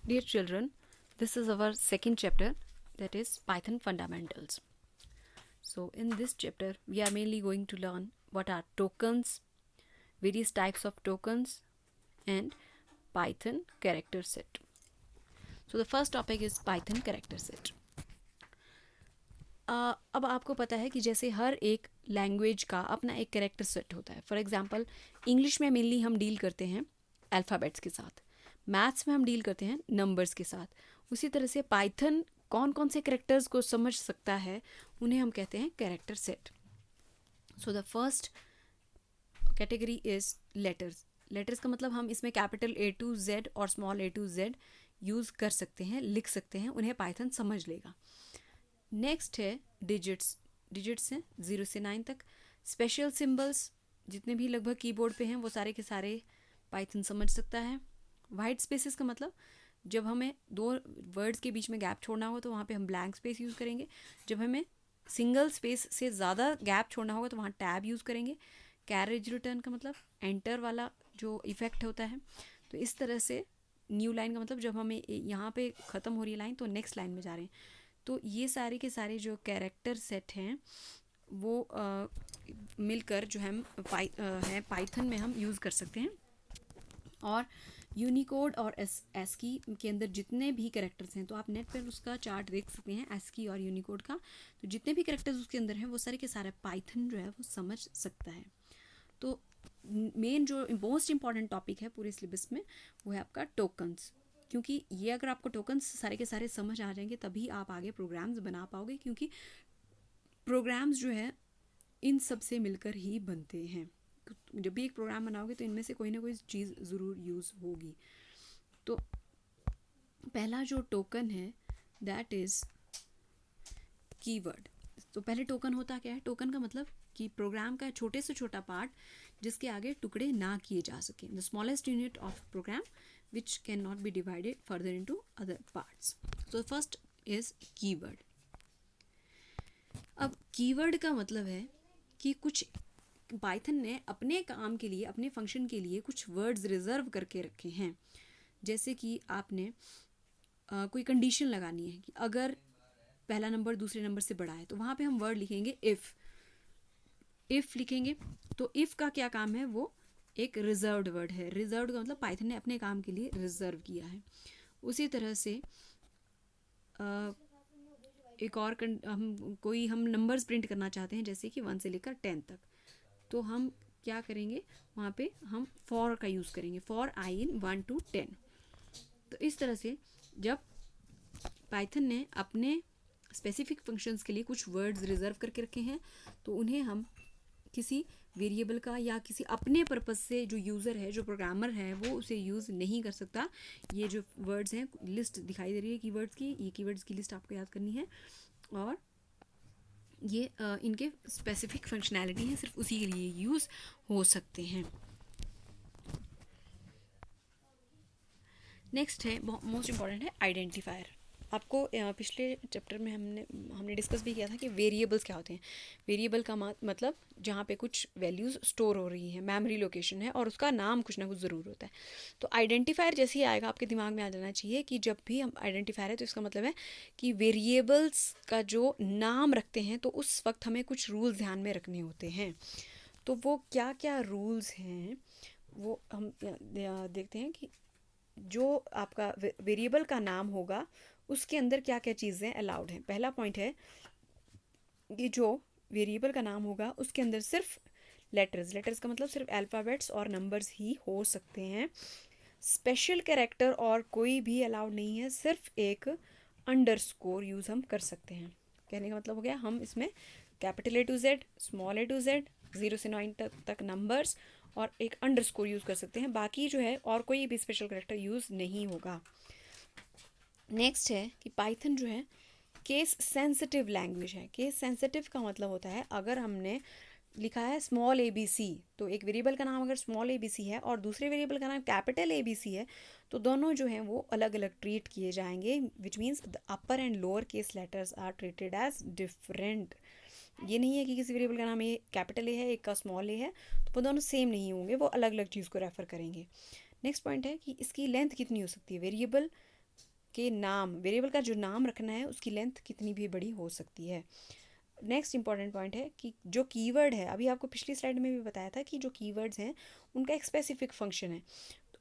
Dear children, this is our second chapter, that is Python fundamentals. So in this chapter we are mainly going to learn what are tokens, various types of tokens and Python character set. So the first topic is Python character set. अब आपको पता है कि जैसे हर एक language का अपना एक कैरेक्टर सेट होता है. फॉर एग्जांपल इंग्लिश में मेनली हम डील करते हैं अल्फ़ाबेट्स के साथ, मैथ्स में हम डील करते हैं नंबर्स के साथ. उसी तरह से पाइथन कौन कौन से कैरेक्टर्स को समझ सकता है उन्हें हम कहते हैं character set. So the first category is letters. Letters का मतलब हम इसमें कैपिटल A to Z और small a to Z use कर सकते हैं, लिख सकते हैं, उन्हें पाइथन समझ लेगा. नेक्स्ट है डिजिट्स. डिजिट्स हैं 0 से 9 तक. स्पेशल सिंबल्स जितने भी लगभग कीबोर्ड पे हैं वो सारे के सारे पाइथन समझ सकता है. वाइट स्पेसेस का मतलब जब हमें दो वर्ड्स के बीच में गैप छोड़ना हो तो वहाँ पे हम ब्लैंक स्पेस यूज़ करेंगे. जब हमें सिंगल स्पेस से ज़्यादा गैप छोड़ना होगा तो वहाँ टैब यूज़ करेंगे. कैरेज रिटर्न का मतलब एंटर वाला जो इफ़ेक्ट होता है. तो इस तरह से न्यू लाइन का मतलब जब हमें यहाँ पे ख़त्म हो रही है लाइन तो नेक्स्ट लाइन में जा रहे हैं. तो ये सारे के सारे जो कैरेक्टर सेट हैं वो मिलकर जो हम पाइथन में हम यूज़ कर सकते हैं. और यूनिकोड और एस्की के अंदर जितने भी कैरेक्टर्स हैं तो आप नेट पर उसका चार्ट देख सकते हैं एस्की और यूनिकोड का. तो जितने भी कैरेक्टर्स उसके अंदर हैं वो सारे के सारे पाइथन जो है वो समझ सकता है. तो मेन जो मोस्ट इम्पॉर्टेंट टॉपिक है पूरे सिलेबस में वो है आपका टोकन्स. क्योंकि ये अगर आपको टोकन्स सारे के सारे समझ आ जाएंगे तभी आप आगे प्रोग्राम्स बना पाओगे, क्योंकि प्रोग्राम्स जो है इन सब से मिलकर ही बनते हैं. जब भी एक प्रोग्राम बनाओगे तो इनमें से कोई ना कोई चीज़ ज़रूर यूज़ होगी. तो पहला जो टोकन है दैट इज़ कीवर्ड. तो पहले टोकन होता क्या है? टोकन का मतलब कि प्रोग्राम का छोटे से छोटा पार्ट जिसके आगे टुकड़े ना किए जा सकें. The smallest unit of program which cannot be divided further into other parts. So first is keyword. अब कीवर्ड का मतलब है कि कुछ पाइथन ने अपने काम के लिए, अपने फंक्शन के लिए कुछ वर्ड्स रिजर्व करके रखे हैं. जैसे कि आपने कोई कंडीशन लगानी है कि अगर पहला नंबर दूसरे नंबर से बड़ा है तो वहाँ पे हम वर्ड लिखेंगे इफ़. इफ़ लिखेंगे तो इफ़ का क्या काम है? वो एक रिजर्व्ड वर्ड है. रिजर्व्ड का मतलब पाइथन ने अपने काम के लिए रिजर्व किया है. उसी तरह से एक और हम नंबर्स प्रिंट करना चाहते हैं जैसे कि 1 से लेकर 10 तक. तो हम क्या करेंगे? वहाँ पे हम फॉर का यूज़ करेंगे. For i in 1 to 10. तो इस तरह से जब पाइथन ने अपने स्पेसिफिक फंक्शंस के लिए कुछ वर्ड्स रिजर्व करके रखे हैं तो उन्हें हम किसी वेरिएबल का या किसी अपने पर्पस से जो यूज़र है, जो प्रोग्रामर है, वो उसे यूज़ नहीं कर सकता. ये जो वर्ड्स हैं, लिस्ट दिखाई दे रही है कीवर्ड्स की, ये कीवर्ड्स की लिस्ट आपको याद करनी है. और ये इनके स्पेसिफिक फंक्शनैलिटी है, सिर्फ उसी के लिए यूज़ हो सकते हैं. नेक्स्ट है मोस्ट इम्पॉर्टेंट है आइडेंटिफायर. आपको पिछले चैप्टर में हमने डिस्कस भी किया था कि वेरिएबल्स क्या होते हैं. वेरिएबल का मतलब जहाँ पे कुछ वैल्यूज़ स्टोर हो रही हैं, मेमोरी लोकेशन है और उसका नाम कुछ ना कुछ ज़रूर होता है. तो आइडेंटिफायर जैसे ही आएगा आपके दिमाग में आ जाना चाहिए कि जब भी हम आइडेंटिफायर है तो इसका मतलब है कि वेरिएबल्स का जो नाम रखते हैं तो उस वक्त हमें कुछ रूल्स ध्यान में रखने होते हैं. तो वो क्या क्या रूल्स हैं वो हम देखते हैं कि जो आपका वेरिएबल का नाम होगा उसके अंदर क्या क्या चीज़ें अलाउड हैं. पहला पॉइंट है कि जो वेरिएबल का नाम होगा उसके अंदर सिर्फ लेटर्स का मतलब सिर्फ अल्फ़ाबेट्स और नंबर्स ही हो सकते हैं. स्पेशल कैरेक्टर और कोई भी अलाउड नहीं है. सिर्फ एक अंडरस्कोर यूज़ हम कर सकते हैं. कहने का मतलब हो गया हम इसमें capital A to Z, small a to Z, 0 से 9 तक नंबर्स और एक अंडरस्कोर यूज़ कर सकते हैं. बाकी जो है और कोई भी स्पेशल कैरेक्टर यूज़ नहीं होगा. नेक्स्ट है कि पाइथन जो है केस सेंसिटिव लैंग्वेज है. केस सेंसिटिव का मतलब होता है अगर हमने लिखा है स्मॉल ABC तो एक वेरिएबल का नाम अगर स्मॉल ABC है और दूसरे वेरिएबल का नाम कैपिटल ABC है तो दोनों जो हैं वो अलग अलग ट्रीट किए जाएंगे. Which means the upper and lower case letters are treated as different. ये नहीं है कि किसी वेरिएबल का नाम ये कैपिटल A है, एक का स्मॉल A है, तो वो दोनों सेम नहीं होंगे, वो अलग अलग चीज़ को रेफ़र करेंगे. नेक्स्ट पॉइंट है कि इसकी लेंथ कितनी हो सकती है. वेरिएबल के नाम, वेरिएबल का जो नाम रखना है उसकी लेंथ कितनी भी बड़ी हो सकती है। नेक्स्ट इंपॉर्टेंट पॉइंट है कि जो कीवर्ड है, अभी आपको पिछली स्लाइड में भी बताया था कि जो कीवर्ड्स हैं उनका एक स्पेसिफिक फंक्शन है,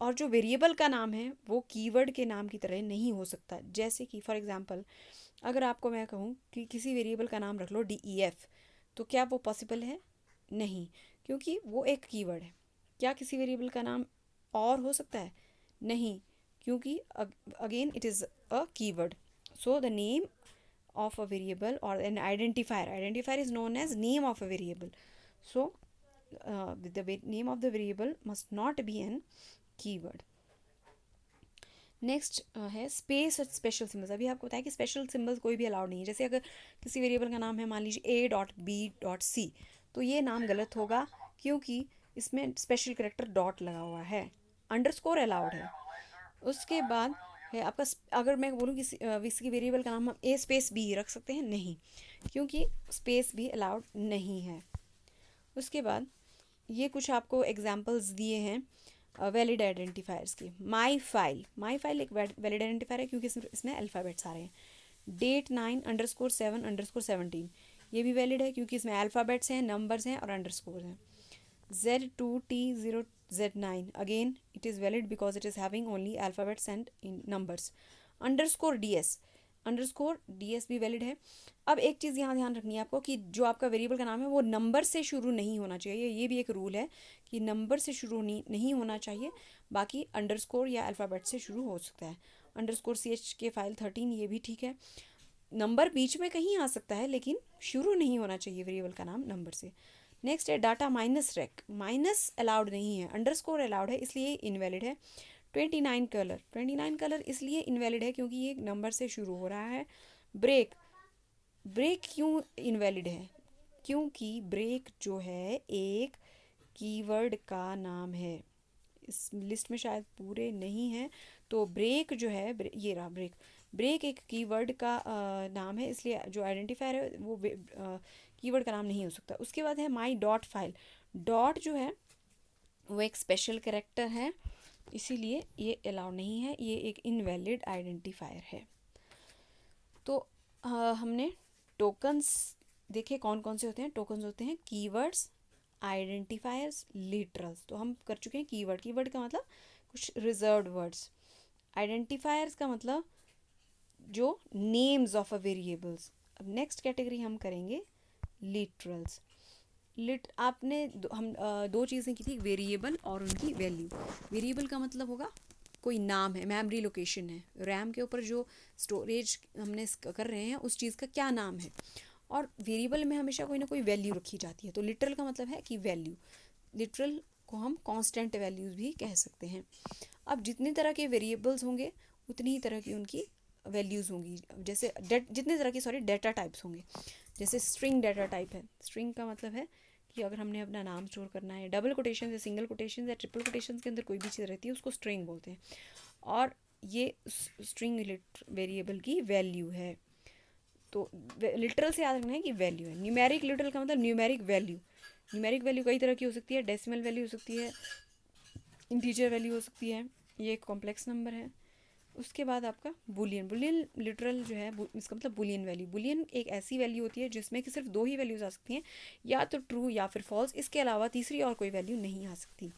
और जो वेरिएबल का नाम है वो कीवर्ड के नाम की तरह नहीं हो सकता। जैसे कि फॉर एग्जांपल अगर आपको मैं कहूँ कि किसी वेरिएबल का नाम रख लो DEF, तो क्या वो पॉसिबल है? नहीं, क्योंकि वो एक कीवर्ड है। क्या किसी वेरिएबल का नाम और हो सकता है? नहीं, क्योंकि again it is a keyword. So the name of a variable or an identifier is known as name of a variable. So the name of the variable must not be an keyword. Next है space और special symbols. अभी आपको बताया कि special symbols कोई भी allowed नहीं है। जैसे अगर किसी वेरिएबल का नाम है मान लीजिए A.B.C, तो ये नाम गलत होगा क्योंकि इसमें स्पेशल करेक्टर डॉट लगा हुआ है। अंडरस्कोर अलाउड है। उसके बाद है आपका, अगर मैं बोलूँ किसी वेरिएबल का नाम हम A.B रख सकते हैं? नहीं, क्योंकि स्पेस भी अलाउड नहीं है। उसके बाद ये कुछ आपको एग्जांपल्स दिए हैं वैलिड आइडेंटिफायर्स की। माई फाइल एक वैलिड आइडेंटिफायर है क्योंकि इसमें अल्फ़ाबेट्स आ रहे हैं। डेट 9_7_17, ये भी वैलिड है क्योंकि इसमें अल्फ़ाबेट्स हैं, नंबर्स हैं और अंडरस्कोर हैं। Z2T0Z9, again it is valid because it is having only alphabets and in numbers. _DS भी वैलिड है। अब एक चीज़ यहाँ ध्यान रखनी है आपको कि जो आपका वेरिएबल का नाम है वो नंबर से शुरू नहीं होना चाहिए। ये भी एक रूल है कि नंबर से शुरू नहीं होना चाहिए, बाकी अंडरस्कोर या अल्फ़ाबेट से शुरू हो सकता है। _CH फाइल 13, ये भी ठीक है। नंबर बीच में कहीं आ सकता है लेकिन शुरू नहीं होना चाहिए वेरिएबल का नाम नंबर से। नेक्स्ट है डाटा -rec, माइनस अलाउड नहीं है, अंडरस्कोर अलाउड है, इसलिए इनवैलिड है। 29 कलर इसलिए इनवैलिड है क्योंकि ये नंबर से शुरू हो रहा है। ब्रेक क्यों इनवैलिड है? क्योंकि ब्रेक जो है एक कीवर्ड का नाम है। इस लिस्ट में शायद पूरे नहीं है, तो ब्रेक जो है ये रहा ब्रेक एक कीवर्ड का नाम है, इसलिए जो आइडेंटिफायर है वो कीवर्ड का नाम नहीं हो सकता। उसके बाद है माई डॉट फाइल। डॉट जो है वो एक स्पेशल कैरेक्टर है, इसीलिए ये अलाउ नहीं है, ये एक इनवैलिड आइडेंटिफायर है। तो हमने टोकन्स देखे कौन कौन से होते हैं। टोकन्स होते हैं कीवर्ड्स, आइडेंटिफायर्स, लिटरल्स। तो हम कर चुके हैं कीवर्ड का मतलब कुछ रिजर्व्ड वर्ड्स। आइडेंटिफायर्स का मतलब जो नेम्स ऑफ अ वेरिएबल्स। अब नेक्स्ट कैटेगरी हम करेंगे लिटरल्स। आपने हम दो चीज़ें की थी, वेरिएबल और उनकी वैल्यू। वेरिएबल का मतलब होगा कोई नाम है, मेमोरी लोकेशन है, रैम के ऊपर जो स्टोरेज हमने कर रहे हैं उस चीज़ का क्या नाम है, और वेरिएबल में हमेशा कोई ना कोई वैल्यू रखी जाती है। तो लिटरल का मतलब है कि वैल्यू। लिटरल को हम कांस्टेंट वैल्यूज़ भी कह सकते हैं। अब जितनी तरह के वेरिएबल्स होंगे उतनी ही तरह की उनकी वैल्यूज़ होंगी। जैसे जितने तरह की डेटा टाइप्स होंगे। जैसे स्ट्रिंग डेटा टाइप है। स्ट्रिंग का मतलब है कि अगर हमने अपना नाम स्टोर करना है, डबल कोटेशन या सिंगल कोटेशन या ट्रिपल कोटेशन के अंदर कोई भी चीज़ रहती है उसको स्ट्रिंग बोलते हैं, और ये स्ट्रिंग वेरिएबल की वैल्यू है। तो लिटरल से याद रखना है कि वैल्यू है। न्यूमेरिक लिटरल का मतलब न्यूमेरिक वैल्यू। न्यूमेरिक वैल्यू कई तरह की हो सकती है, डेसिमल वैल्यू हो सकती है, इंटीजर वैल्यू हो सकती है, ये एक कॉम्प्लेक्स नंबर है। उसके बाद आपका बुलियन लिटरल जो है इसका मतलब बुलियन वैल्यू। बुलियन एक ऐसी वैल्यू होती है जिसमें कि सिर्फ दो ही वैल्यूज आ सकती हैं, या तो ट्रू या फिर फॉल्स, इसके अलावा तीसरी और कोई वैल्यू नहीं आ सकती।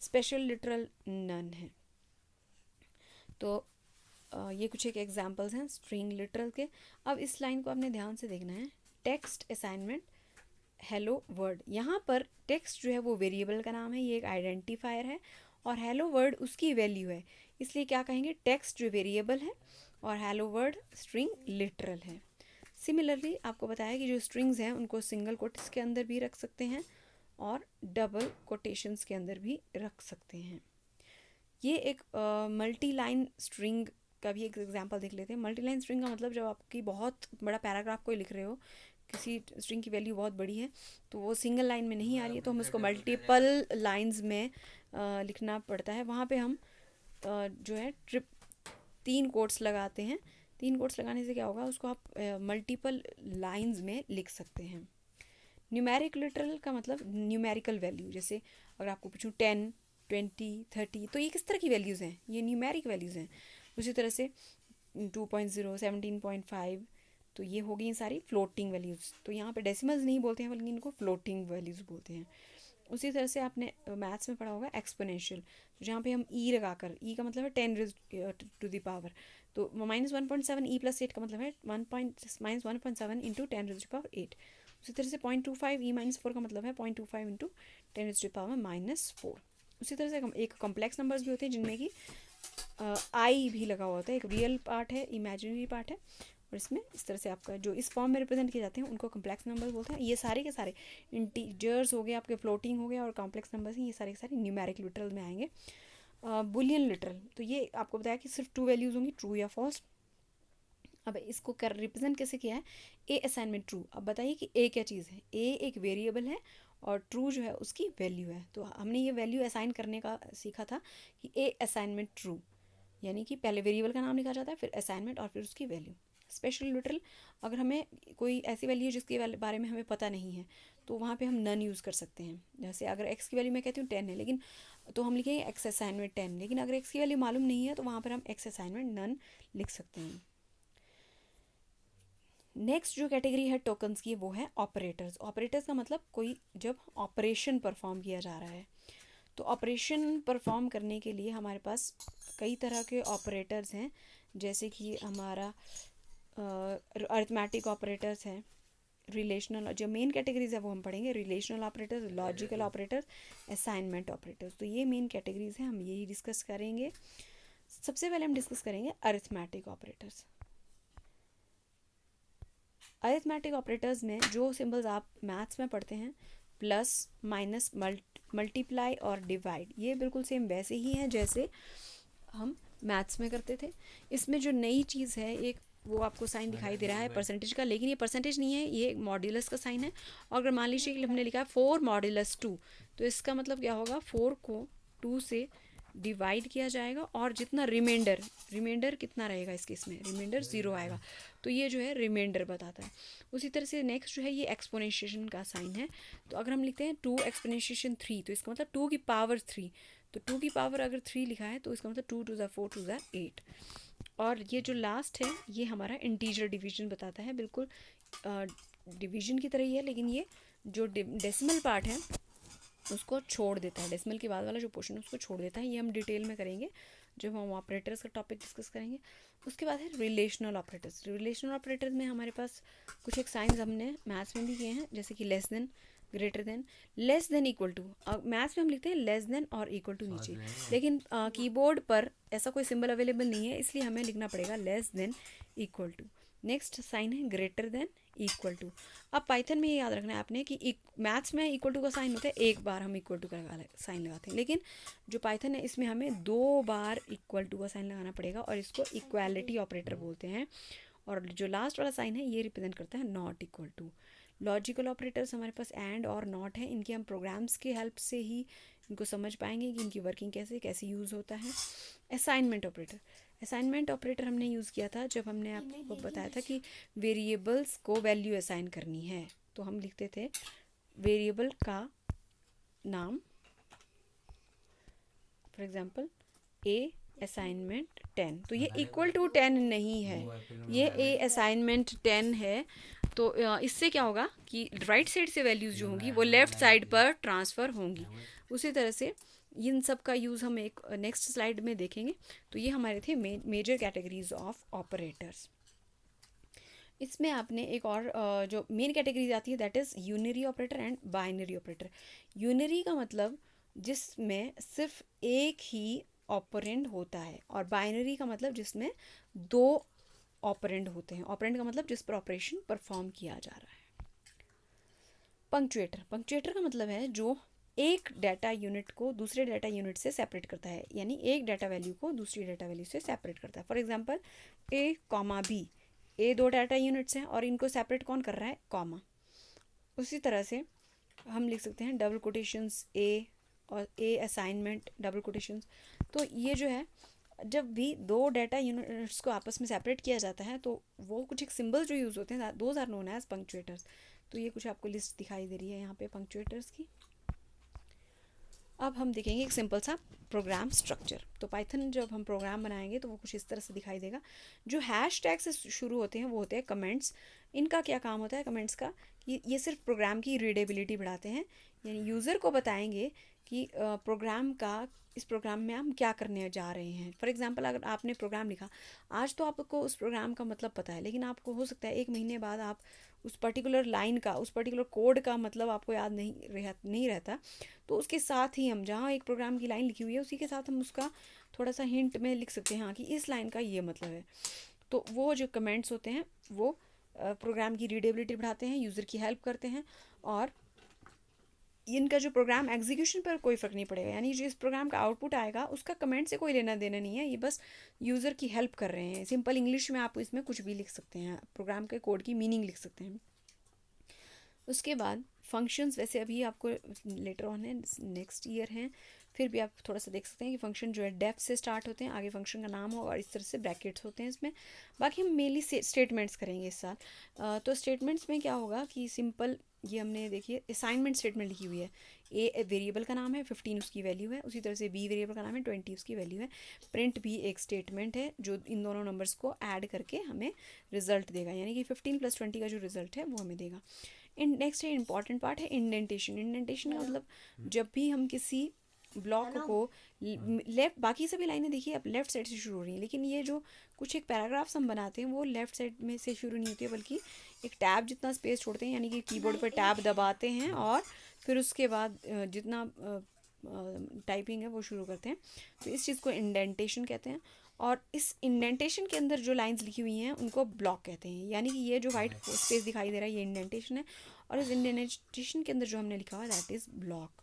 स्पेशल लिटरल नन है। तो ये कुछ एक एग्जांपल्स हैं स्ट्रिंग लिटरल के। अब इस लाइन को आपने ध्यान से देखना है। टेक्स्ट असाइनमेंट हेलो वर्ड, यहाँ पर टेक्स्ट जो है वो वेरिएबल का नाम है, ये एक आइडेंटिफायर है, और हेलो वर्ड उसकी वैल्यू है, इसलिए क्या कहेंगे, टेक्स्ट जो वेरिएबल है और हेलो वर्ड स्ट्रिंग लिटरल है। सिमिलरली आपको बताया कि जो स्ट्रिंग्स हैं उनको सिंगल कोट्स के अंदर भी रख सकते हैं और डबल कोटेशंस के अंदर भी रख सकते हैं। ये एक मल्टी लाइन स्ट्रिंग का भी एक एग्जांपल देख लेते हैं। मल्टी लाइन स्ट्रिंग का मतलब जब आपकी बहुत बड़ा पैराग्राफ कोई लिख रहे हो, किसी स्ट्रिंग की वैल्यू बहुत बड़ी है, तो वो सिंगल लाइन में नहीं आ रही है, तो हम उसको मल्टीपल लाइंस में लिखना पड़ता है। वहाँ पे हम जो है 3 कोट्स लगाते हैं। 3 कोट्स लगाने से क्या होगा, उसको आप मल्टीपल लाइंस में लिख सकते हैं। न्यूमेरिक लिटरल का मतलब न्यूमेरिकल वैल्यू। जैसे अगर आपको पूछूं 10, 20, 30, तो ये किस तरह की वैल्यूज़ हैं, ये न्यूमेरिक वैल्यूज़ हैं। उसी तरह से 2.0, 17.5, तो ये हो गई सारी फ्लोटिंग वैल्यूज़। तो यहाँ पे डेसिमल्स नहीं बोलते हैं बल्कि इनको फ्लोटिंग वैल्यूज़ बोलते हैं। उसी तरह से आपने मैथ्स में पढ़ा होगा एक्सपोनेंशियल, जहाँ पे हम ई लगाकर, ई का मतलब है 10 टू द पावर, तो -1.7 ई प्लस 8 का मतलब है -1.7 इंटू 10 टू द पावर 8। उसी तरह से 0.25 ई -4 का मतलब है 0.25 इंटू 10 टू द पावर -4। उसी तरह से एक कॉम्प्लेक्स नंबर्स भी होते हैं जिनमें कि आई भी लगा हुआ होता है, एक रियल पार्ट है, इमेजिनरी पार्ट है, और इसमें इस तरह से आपका जो इस फॉर्म में रिप्रेजेंट किए जाते हैं उनको कॉम्प्लेक्स नंबर बोलते हैं। ये सारे के सारे इंटीजर्स हो गए, आपके फ्लोटिंग हो गए, और कॉम्प्लेक्स नंबर्स हैं, ये सारे के सारे न्यूमेरिक लिटरल में आएंगे। बुलियन लिटरल, तो ये आपको बताया कि सिर्फ 2 वैल्यूज़ होंगी, ट्रू या फॉल्स। अब इसको कर रिप्रेजेंट कैसे किया है, ए असाइनमेंट ट्रू। अब बताइए कि ए क्या चीज़ है, ए एक वेरिएबल है और ट्रू जो है उसकी वैल्यू है। तो हमने ये वैल्यू असाइन करने का सीखा था कि ए असाइनमेंट ट्रू, यानी कि पहले वेरिएबल का नाम लिखा जाता है, फिर असाइनमेंट और फिर उसकी वैल्यू। स्पेशल लिटरल, अगर हमें कोई ऐसी वैल्यू है जिसके बारे में हमें पता नहीं है तो वहाँ पे हम नन यूज़ कर सकते हैं। जैसे अगर एक्स की वैल्यू मैं कहती हूँ 10 है, लेकिन तो हम लिखेंगे एक्स असाइनमेंट 10, लेकिन अगर एक्स की वैल्यू मालूम नहीं है तो वहाँ पर हम एक्स असाइनमेंट नन लिख सकते हैं। नेक्स्ट जो कैटेगरी है टोकन्स की वो है ऑपरेटर्स। ऑपरेटर्स का मतलब कोई जब ऑपरेशन परफॉर्म किया जा रहा है, तो ऑपरेशन परफॉर्म करने के लिए हमारे पास कई तरह के ऑपरेटर्स हैं, जैसे कि हमारा अरिथमेटिक ऑपरेटर्स हैं, रिलेशनल, जो मेन कैटेगरीज है वो हम पढ़ेंगे, relational operators, logical operators, assignment operators. तो ये मेन कैटेगरीज हैं, हम यही डिस्कस करेंगे। सबसे पहले हम डिस्कस करेंगे अरिथमेटिक ऑपरेटर्स। अरिथमेटिक ऑपरेटर्स में जो सिंबल्स आप मैथ्स में पढ़ते हैं, प्लस, माइनस, मल्टीप्लाई और डिवाइड, ये बिल्कुल सेम वैसे ही हैं जैसे हम मैथ्स में करते थे। इसमें जो नई चीज़ है एक, वो आपको साइन दिखाई दे रहा है परसेंटेज का, लेकिन ये परसेंटेज नहीं है, ये मॉड्यूलस का साइन है। और अगर मान लीजिए कि हमने लिखा है 4 मॉड्यूलस 2, तो इसका मतलब क्या होगा, 4 को 2 से डिवाइड किया जाएगा और जितना रिमाइंडर कितना रहेगा इस केस में, रिमाइंडर 0 आएगा। तो ये जो है रिमाइंडर बताता है। उसी तरह से नेक्स्ट जो है ये एक्सपोनेंशिएशन का साइन है। तो अगर हम लिखते हैं 2 एक्सपोनेंशिएशन 3, तो इसका मतलब 2 की पावर 3, तो 2 की पावर अगर 3 लिखा है तो इसका मतलब 2 2 4 2 8। और ये जो लास्ट है ये हमारा इंटीजर डिवीजन बताता है, बिल्कुल डिवीजन की तरह ही है, लेकिन ये जो डेसिमल पार्ट है उसको छोड़ देता है, डेसिमल के बाद वाला जो पोर्शन है उसको छोड़ देता है। ये हम डिटेल में करेंगे जब हम ऑपरेटर्स का टॉपिक डिस्कस करेंगे। उसके बाद है रिलेशनल ऑपरेटर्स। रिलेशनल ऑपरेटर्स में हमारे पास कुछ एक साइंस हमने मैथ्स में भी किए हैं, जैसे कि less than, greater than, less than, equal to. Maths में हम लिखते हैं लेस देन और इक्वल टू नीचे, लेकिन कीबोर्ड पर ऐसा कोई सिंबल अवेलेबल नहीं है, इसलिए हमें लिखना पड़ेगा less than, equal to. Next sign है ग्रेटर देन, इक्वल टू। अब पाइथन में ये याद रखना है आपने कि मैथ्स में इक्वल टू का साइन होता है, एक बार हम इक्वल टू का साइन लगाते हैं, लेकिन जो पाइथन है इसमें हमें 2 बार इक्वल टू का साइन लगाना पड़ेगा, और इसको इक्वालिटी ऑपरेटर बोलते हैं। और जो लास्ट वाला साइन है ये रिप्रेजेंट करता है not equal to. Logical operators हमारे पास एंड और नॉट है, इनके हम प्रोग्राम्स की हेल्प से ही इनको समझ पाएंगे कि इनकी वर्किंग कैसे यूज़ होता है। असाइनमेंट ऑपरेटर हमने यूज़ किया था जब हमने आपको बताया था कि वेरिएबल्स को वैल्यू असाइन करनी है, तो हम लिखते थे वेरिएबल का नाम, फॉर एग्जांपल ए असाइनमेंट 10, तो ये इक्वल टू 10 नहीं है, ये ए असाइनमेंट 10 है। तो इससे क्या होगा कि राइट साइड से वैल्यूज़ जो होंगी वो लेफ़्ट साइड पर ट्रांसफ़र होंगी। उसी तरह से इन सब का यूज़ हम एक नेक्स्ट स्लाइड में देखेंगे। तो ये हमारे थे मेजर कैटेगरीज ऑफ ऑपरेटर्स। इसमें आपने एक और जो मेन कैटेगरीज आती है that is unary operator and binary operator. Unary का मतलब जिसमें सिर्फ एक ही ऑपरेंड होता है, और बाइनरी का मतलब जिसमें 2 ऑपरेंड होते हैं। ऑपरेंड का मतलब जिस पर ऑपरेशन परफॉर्म किया जा रहा है। पंक्चुएटर का मतलब है जो एक डाटा यूनिट को दूसरे डाटा यूनिट से सेपरेट करता है, यानी एक डाटा वैल्यू को दूसरी डाटा वैल्यू से सेपरेट करता है। For example A comma B, A 2 data units हैं और इनको सेपरेट कौन कर रहा है, कॉमा। उसी तरह से हम लिख सकते हैं डबल कोटेशंस ए और ए असाइनमेंट डबल कोटेशंस। तो ये जो है जब भी 2 डाटा यूनिट्स को आपस में सेपरेट किया जाता है तो वो कुछ एक सिंबल जो यूज़ होते हैं दोज आर नोन एज पंक्चुएटर्स। तो ये कुछ आपको लिस्ट दिखाई दे रही है यहाँ पे पंक्चुएटर्स की। अब हम देखेंगे एक सिंपल सा प्रोग्राम स्ट्रक्चर। तो पाइथन जब हम प्रोग्राम बनाएंगे तो वो कुछ इस तरह से दिखाई देगा। जो हैश टैग से शुरू होते हैं वो होते हैं कमेंट्स। इनका क्या काम होता है कमेंट्स का, कि ये सिर्फ प्रोग्राम की रीडेबिलिटी बढ़ाते हैं, यानी यूज़र को बताएंगे कि प्रोग्राम का, इस प्रोग्राम में हम क्या करने जा रहे हैं। फॉर एग्जांपल अगर आपने प्रोग्राम लिखा, आज तो आपको उस प्रोग्राम का मतलब पता है, लेकिन आपको हो सकता है 1 महीने बाद आप उस पर्टिकुलर लाइन का, उस पर्टिकुलर कोड का मतलब आपको याद नहीं रहता। तो उसके साथ ही हम जहाँ एक प्रोग्राम की लाइन लिखी हुई है उसी के साथ हम उसका थोड़ा सा हिंट में लिख सकते हैं, हाँ कि इस लाइन का ये मतलब है। तो वो जो कमेंट्स होते हैं वो प्रोग्राम की रीडेबिलिटी बढ़ाते हैं, यूज़र की हेल्प करते हैं, और इनका जो प्रोग्राम एग्जीक्यूशन पर कोई फ़र्क नहीं पड़ेगा। यानी जो इस प्रोग्राम का आउटपुट आएगा उसका कमेंट से कोई लेना देना नहीं है, ये बस यूज़र की हेल्प कर रहे हैं। सिंपल इंग्लिश में आप इसमें कुछ भी लिख सकते हैं, प्रोग्राम के कोड की मीनिंग लिख सकते हैं। उसके बाद फंक्शंस, वैसे अभी आपको लेटर ऑन है, नेक्स्ट ईयर हैं, फिर भी आप थोड़ा सा देख सकते हैं कि फंक्शन जो है डेफ से स्टार्ट होते हैं, आगे फंक्शन का नाम होगा और इस तरह से ब्रैकेट्स होते हैं इसमें। बाकी हम मेनली स्टेटमेंट्स करेंगे इस साल। तो स्टेटमेंट्स में क्या होगा कि सिंपल, ये हमने देखिए असाइनमेंट स्टेटमेंट लिखी हुई है। ए वेरिएबल का नाम है, 15 उसकी वैल्यू है। उसी तरह से बी वेरिएबल का नाम है, 20 उसकी वैल्यू है। प्रिंट भी एक स्टेटमेंट है जो इन दोनों नंबर्स को ऐड करके हमें रिजल्ट देगा, यानी कि 15 + 20 का जो रिजल्ट है वो हमें देगा। नेक्स्ट है इंपॉर्टेंट पार्ट है इंडेंटेशन। इंडेंटेशन का मतलब जब भी हम किसी ब्लॉक को लेफ्ट, बाकी सभी लाइनें देखिए अब लेफ्ट साइड से शुरू हो रही हैं, लेकिन ये जो कुछ एक पैराग्राफ्स हम बनाते हैं वो लेफ्ट साइड में से शुरू नहीं होती है, बल्कि एक टैब जितना स्पेस छोड़ते हैं, यानी कि कीबोर्ड पर टैब दबाते हैं और फिर उसके बाद जितना टाइपिंग है वो शुरू करते हैं। तो इस चीज़ को इंडेंटेशन कहते हैं। और इस इंडेंटेशन के अंदर जो लाइंस लिखी हुई हैं उनको ब्लॉक कहते हैं, यानी कि ये जो वाइट स्पेस दिखाई दे रहा है ये इंडेंटेशन है, और इस इंडेंटेशन के अंदर जो हमने लिखा हुआ है दैट इज़ ब्लॉक।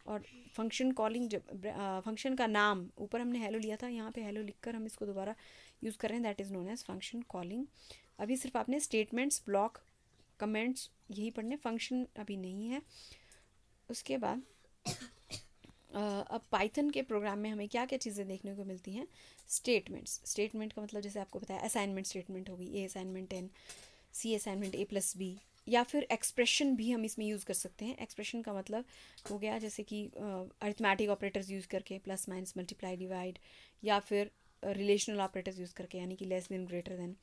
और फंक्शन कॉलिंग, जब फंक्शन का नाम ऊपर हमने हेलो लिया था, यहाँ पे हेलो लिखकर हम इसको दोबारा यूज़ कर रहे हैं, that is known as function calling. अभी सिर्फ आपने स्टेटमेंट्स, ब्लॉक, कमेंट्स यही पढ़ने, फंक्शन अभी नहीं है। उसके बाद अब पाइथन के प्रोग्राम में हमें क्या क्या चीज़ें देखने को मिलती हैं। स्टेटमेंट्स, स्टेटमेंट का मतलब जैसे आपको पता है असाइनमेंट स्टेटमेंट होगी, ए असाइनमेंट 10, सी असाइनमेंट A+B, या फिर एक्सप्रेशन भी हम इसमें यूज़ कर सकते हैं। एक्सप्रेशन का मतलब हो गया जैसे कि अरिथमेटिक ऑपरेटर्स यूज़ करके, प्लस माइनस मल्टीप्लाई डिवाइड, या फिर रिलेशनल ऑपरेटर्स यूज़ करके, यानी कि लेस देन ग्रेटर देन।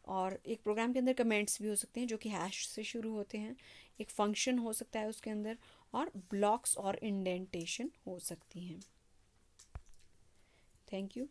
और एक प्रोग्राम के अंदर कमेंट्स भी हो सकते हैं जो कि हैश से शुरू होते हैं। एक फंक्शन हो सकता है उसके अंदर, और ब्लॉक्स और इंडेंटेशन हो सकती हैं। Thank you.